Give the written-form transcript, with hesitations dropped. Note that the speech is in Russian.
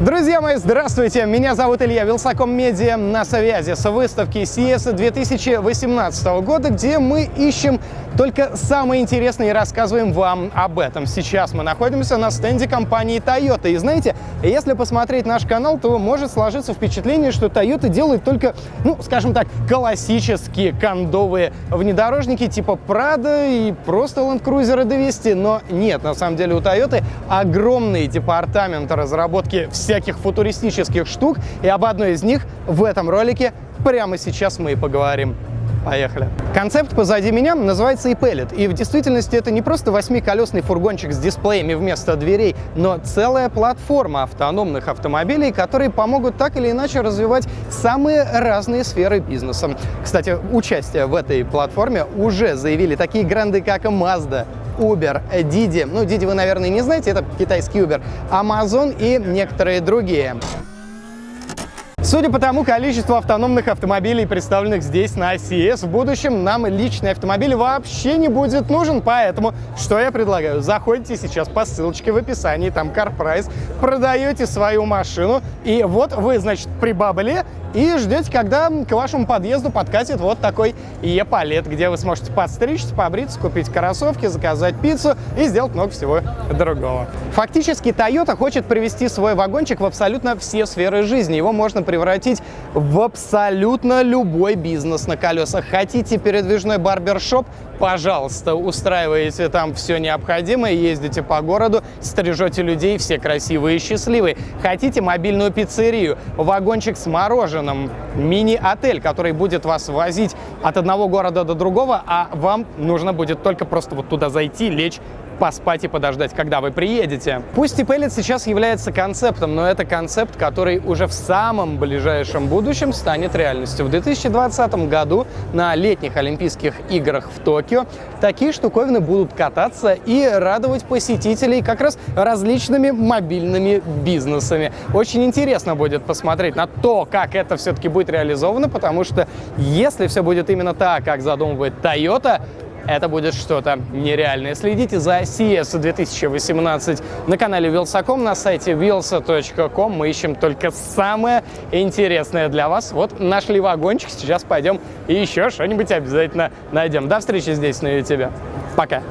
Друзья мои, здравствуйте! Меня зовут Илья, Вилсаком Медиа на связи с выставки CES 2018 года, где мы ищем только самое интересное и рассказываем вам об этом. Сейчас мы находимся на стенде компании Toyota. И знаете, если посмотреть наш канал, то может сложиться впечатление, что Toyota делает только, скажем так, классические кондовые внедорожники типа Prado и просто Land Cruiser 200. Но нет, на самом деле у Toyota огромный департамент разработки всяких футуристических штук, и об одной из них в этом ролике прямо сейчас мы и поговорим. Поехали. Концепт позади меня называется e-Pellet, и в действительности это не просто 8-колесный фургончик с дисплеями вместо дверей, но целая платформа автономных автомобилей, которые помогут так или иначе развивать самые разные сферы бизнеса. Кстати, участие в этой платформе уже заявили такие бренды, как Mazda, Uber, Didi. Didi вы, наверное, не знаете, это китайский Uber, Amazon и некоторые другие. Судя по тому количеству автономных автомобилей, представленных здесь на CES, в будущем нам личный автомобиль вообще не будет нужен, поэтому что я предлагаю? Заходите сейчас по ссылочке в описании, там CarPrice, продаете свою машину, и вот вы, значит, при бабле и ждете, когда к вашему подъезду подкатит вот такой e-Pellet, где вы сможете подстричься, побриться, купить кроссовки, заказать пиццу и сделать много всего другого. Фактически Toyota хочет привести свой вагончик в абсолютно все сферы жизни. Его можно превратить в абсолютно любой бизнес на колесах. Хотите передвижной барбершоп? Пожалуйста, устраиваете там все необходимое, ездите по городу, стрижете людей, все красивые и счастливые. Хотите мобильную пиццерию, вагончик с мороженым, мини-отель, который будет вас возить от одного города до другого, а вам нужно будет только просто вот туда зайти, лечь, поспать и подождать, когда вы приедете. Пусть e-Pellet сейчас является концептом, но это концепт, который уже в самом ближайшем будущем станет реальностью. В 2020 году на летних Олимпийских играх в Токио такие штуковины будут кататься и радовать посетителей как раз различными мобильными бизнесами. Очень интересно будет посмотреть на то, как это все-таки будет реализовано, потому что если все будет именно так, как задумывает Toyota, это будет что-то нереальное. Следите за CES 2018 на канале Вилсаком, на сайте wheels.com. Мы ищем только самое интересное для вас. Вот нашли вагончик, сейчас пойдем и еще что-нибудь обязательно найдем. До встречи здесь на YouTube. Пока!